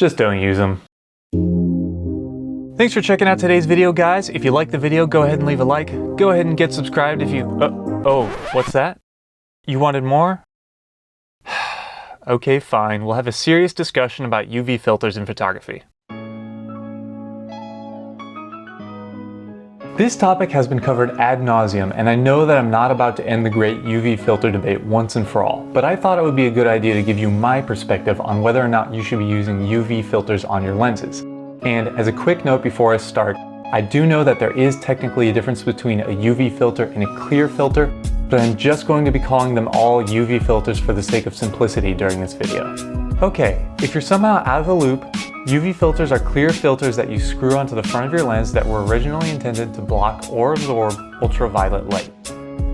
just don't use them. Thanks for checking out today's video, guys. If you liked the video, go ahead and leave a like. Go ahead and get subscribed if you... oh, what's that? You wanted more? Okay, fine. We'll have a serious discussion about UV filters in photography. This topic has been covered ad nauseum, and I know that I'm not about to end the great UV filter debate once and for all, but I thought it would be a good idea to give you my perspective on whether or not you should be using UV filters on your lenses. And as a quick note before I start, I do know that there is technically a difference between a UV filter and a clear filter, but I'm just going to be calling them all UV filters for the sake of simplicity during this video. Okay, if you're somehow out of the loop, UV filters are clear filters that you screw onto the front of your lens that were originally intended to block or absorb ultraviolet light.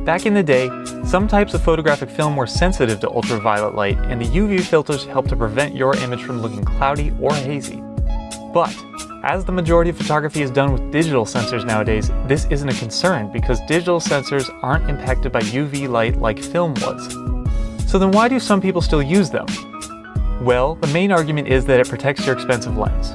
Back in the day, some types of photographic film were sensitive to ultraviolet light, and the UV filters helped to prevent your image from looking cloudy or hazy. But as the majority of photography is done with digital sensors nowadays, this isn't a concern because digital sensors aren't impacted by UV light like film was. So then why do some people still use them? Well, the main argument is that it protects your expensive lens.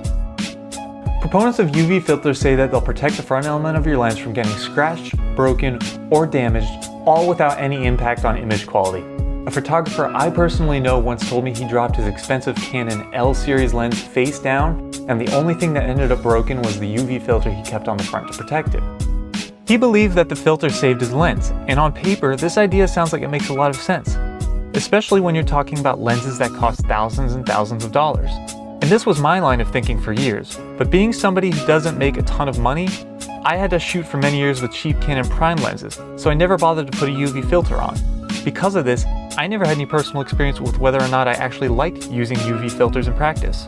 Proponents of UV filters say that they'll protect the front element of your lens from getting scratched, broken, or damaged, all without any impact on image quality. A photographer I personally know once told me he dropped his expensive Canon L series lens face down, and the only thing that ended up broken was the UV filter he kept on the front to protect it. He believed that the filter saved his lens, and on paper, this idea sounds like it makes a lot of sense. Especially when you're talking about lenses that cost thousands and thousands of dollars. And this was my line of thinking for years, but being somebody who doesn't make a ton of money, I had to shoot for many years with cheap Canon prime lenses, so I never bothered to put a UV filter on. Because of this, I never had any personal experience with whether or not I actually liked using UV filters in practice.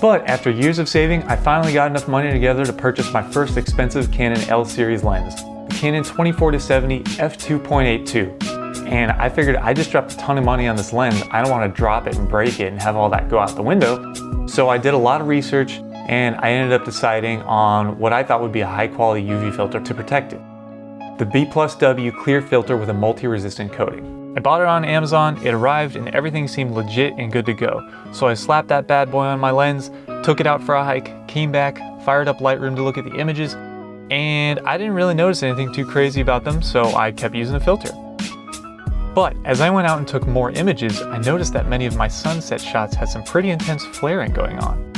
But after years of saving, I finally got enough money together to purchase my first expensive Canon L series lens, the Canon 24-70 f2.82. And I figured I just dropped a ton of money on this lens, I don't want to drop it and break it and have all that go out the window. So I did a lot of research and I ended up deciding on what I thought would be a high quality UV filter to protect it. The B+W clear filter with a multi-resistant coating. I bought it on Amazon, it arrived and everything seemed legit and good to go. So I slapped that bad boy on my lens, took it out for a hike, came back, fired up Lightroom to look at the images, and I didn't really notice anything too crazy about them, so I kept using the filter. But as I went out and took more images, I noticed that many of my sunset shots had some pretty intense flaring going on.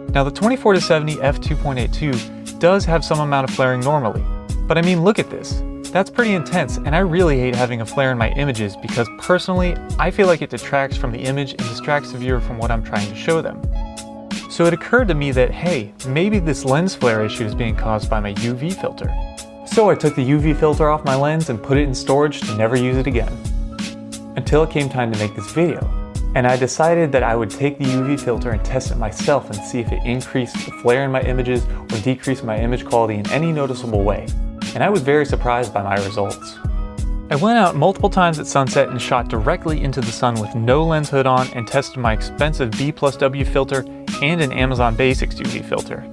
Now the 24-70 f2.82 does have some amount of flaring normally, but I mean look at this. That's pretty intense and I really hate having a flare in my images because personally, I feel like it detracts from the image and distracts the viewer from what I'm trying to show them. So it occurred to me that hey, maybe this lens flare issue is being caused by my UV filter. So I took the UV filter off my lens and put it in storage to never use it again. Until it came time to make this video. And I decided that I would take the UV filter and test it myself and see if it increased the flare in my images or decreased my image quality in any noticeable way. And I was very surprised by my results. I went out multiple times at sunset and shot directly into the sun with no lens hood on and tested my expensive B+W filter and an Amazon Basics UV filter.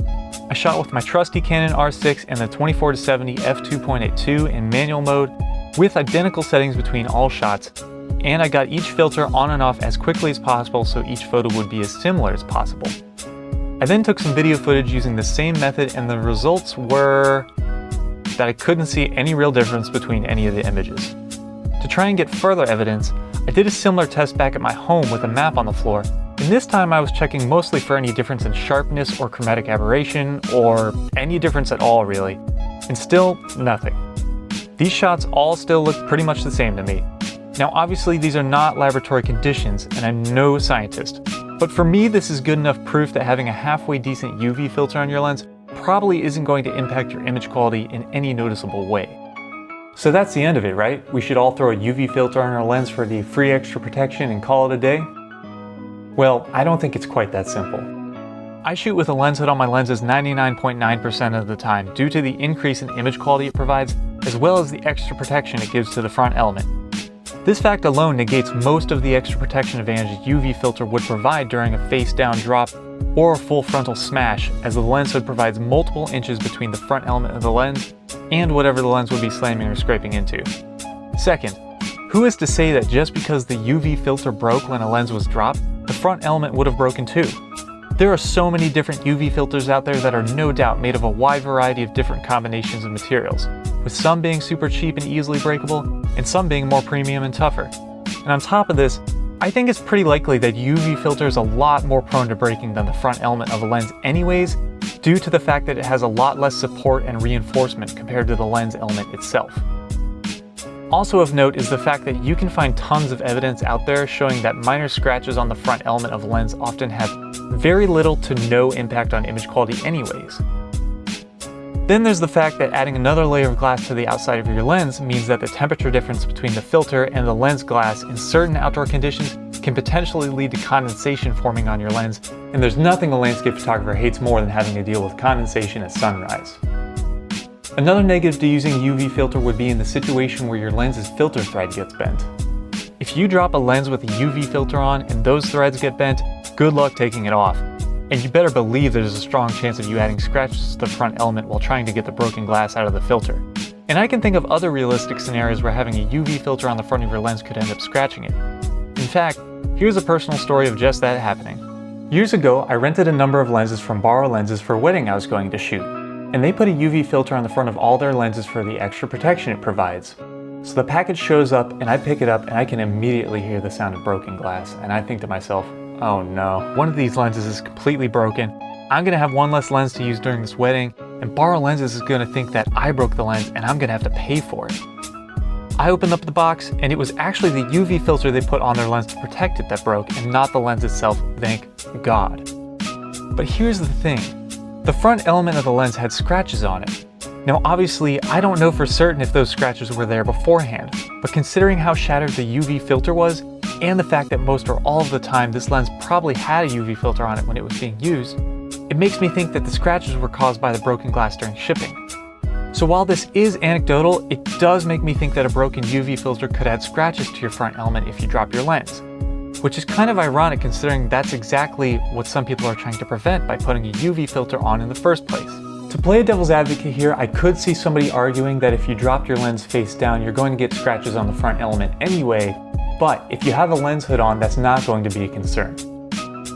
I shot with my trusty Canon R6 and the 24-70 f2.82 in manual mode with identical settings between all shots, and I got each filter on and off as quickly as possible so each photo would be as similar as possible. I then took some video footage using the same method and the results were that I couldn't see any real difference between any of the images. To try and get further evidence, I did a similar test back at my home with a map on the floor, and this time I was checking mostly for any difference in sharpness or chromatic aberration, or any difference at all really, and still nothing. These shots all still look pretty much the same to me. Now obviously these are not laboratory conditions and I'm no scientist, but for me this is good enough proof that having a halfway decent UV filter on your lens probably isn't going to impact your image quality in any noticeable way. So that's the end of it, right? We should all throw a UV filter on our lens for the free extra protection and call it a day? Well, I don't think it's quite that simple. I shoot with a lens hood on my lenses 99.9% of the time due to the increase in image quality it provides, as well as the extra protection it gives to the front element. This fact alone negates most of the extra protection advantage a UV filter would provide during a face-down drop or a full frontal smash, as the lens hood provides multiple inches between the front element of the lens and whatever the lens would be slamming or scraping into. Second, who is to say that just because the UV filter broke when a lens was dropped, the front element would have broken too? There are so many different UV filters out there that are no doubt made of a wide variety of different combinations of materials, with some being super cheap and easily breakable, and some being more premium and tougher. And on top of this, I think it's pretty likely that UV filter is a lot more prone to breaking than the front element of a lens anyways, due to the fact that it has a lot less support and reinforcement compared to the lens element itself. Also of note is the fact that you can find tons of evidence out there showing that minor scratches on the front element of a lens often have very little to no impact on image quality anyways. Then there's the fact that adding another layer of glass to the outside of your lens means that the temperature difference between the filter and the lens glass in certain outdoor conditions can potentially lead to condensation forming on your lens, and there's nothing a landscape photographer hates more than having to deal with condensation at sunrise. Another negative to using a UV filter would be in the situation where your lens's filter thread gets bent. If you drop a lens with a UV filter on and those threads get bent, good luck taking it off. And you better believe there's a strong chance of you adding scratches to the front element while trying to get the broken glass out of the filter. And I can think of other realistic scenarios where having a UV filter on the front of your lens could end up scratching it. In fact, here's a personal story of just that happening. Years ago, I rented a number of lenses from Borrow Lenses for a wedding I was going to shoot, and they put a UV filter on the front of all their lenses for the extra protection it provides. So the package shows up and I pick it up and I can immediately hear the sound of broken glass, and I think to myself, oh no, one of these lenses is completely broken. I'm gonna have one less lens to use during this wedding, and Borrow Lenses is gonna think that I broke the lens and I'm gonna have to pay for it. I opened up the box and it was actually the UV filter they put on their lens to protect it that broke and not the lens itself, thank God. But here's the thing, the front element of the lens had scratches on it. Now obviously, I don't know for certain if those scratches were there beforehand, but considering how shattered the UV filter was, and the fact that most or all of the time this lens probably had a UV filter on it when it was being used, it makes me think that the scratches were caused by the broken glass during shipping. So while this is anecdotal, it does make me think that a broken UV filter could add scratches to your front element if you drop your lens, which is kind of ironic considering that's exactly what some people are trying to prevent by putting a UV filter on in the first place. To play a devil's advocate here, I could see somebody arguing that if you drop your lens face down, you're going to get scratches on the front element anyway, but if you have a lens hood on, that's not going to be a concern.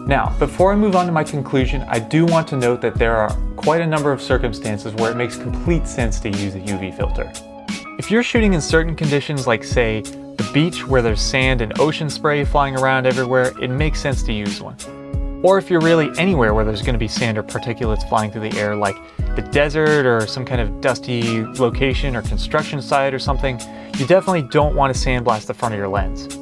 Now, before I move on to my conclusion, I do want to note that there are quite a number of circumstances where it makes complete sense to use a UV filter. If you're shooting in certain conditions like, say, the beach where there's sand and ocean spray flying around everywhere, it makes sense to use one. Or if you're really anywhere where there's going to be sand or particulates flying through the air, like the desert or some kind of dusty location or construction site or something, you definitely don't want to sandblast the front of your lens.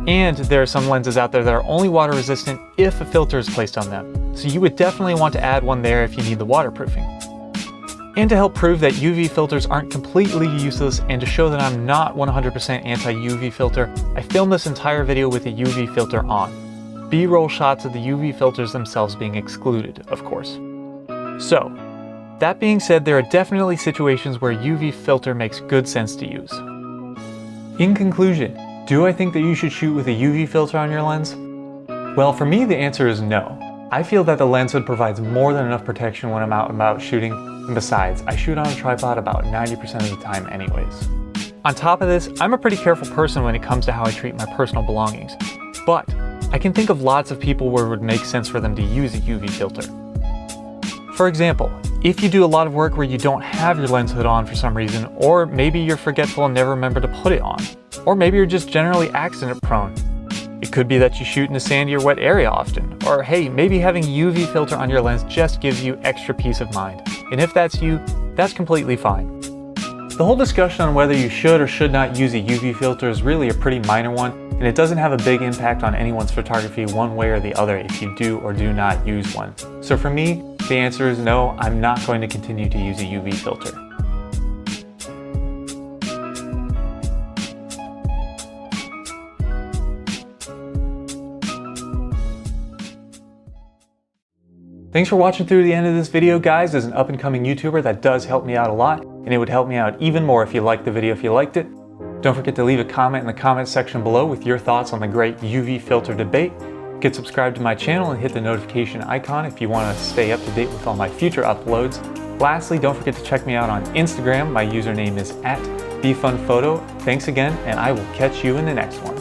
And there are some lenses out there that are only water resistant if a filter is placed on them, so you would definitely want to add one there if you need the waterproofing. And to help prove that UV filters aren't completely useless and to show that I'm not 100% anti-UV filter, I filmed this entire video with a UV filter on. B-roll shots of the UV filters themselves being excluded, of course. So, that being said, there are definitely situations where UV filter makes good sense to use. In conclusion, do I think that you should shoot with a UV filter on your lens? Well, for me, the answer is no. I feel that the lens hood provides more than enough protection when I'm out and about shooting, and besides, I shoot on a tripod about 90% of the time anyways. On top of this, I'm a pretty careful person when it comes to how I treat my personal belongings, but I can think of lots of people where it would make sense for them to use a UV filter. For example, if you do a lot of work where you don't have your lens hood on for some reason, or maybe you're forgetful and never remember to put it on, or maybe you're just generally accident prone. It could be that you shoot in a sandy or wet area often, or hey, maybe having a UV filter on your lens just gives you extra peace of mind. And if that's you, that's completely fine. The whole discussion on whether you should or should not use a UV filter is really a pretty minor one, and it doesn't have a big impact on anyone's photography one way or the other if you do or do not use one. So for me, the answer is no, I'm not going to continue to use a UV filter. Thanks for watching through the end of this video, guys. As an up-and-coming YouTuber, that does help me out a lot, and it would help me out even more if you liked the video if you liked it. Don't forget to leave a comment in the comment section below with your thoughts on the great UV filter debate. Get subscribed to my channel and hit the notification icon if you want to stay up to date with all my future uploads. Lastly, don't forget to check me out on Instagram. My username is @BeFunPhoto. Thanks again, and I will catch you in the next one.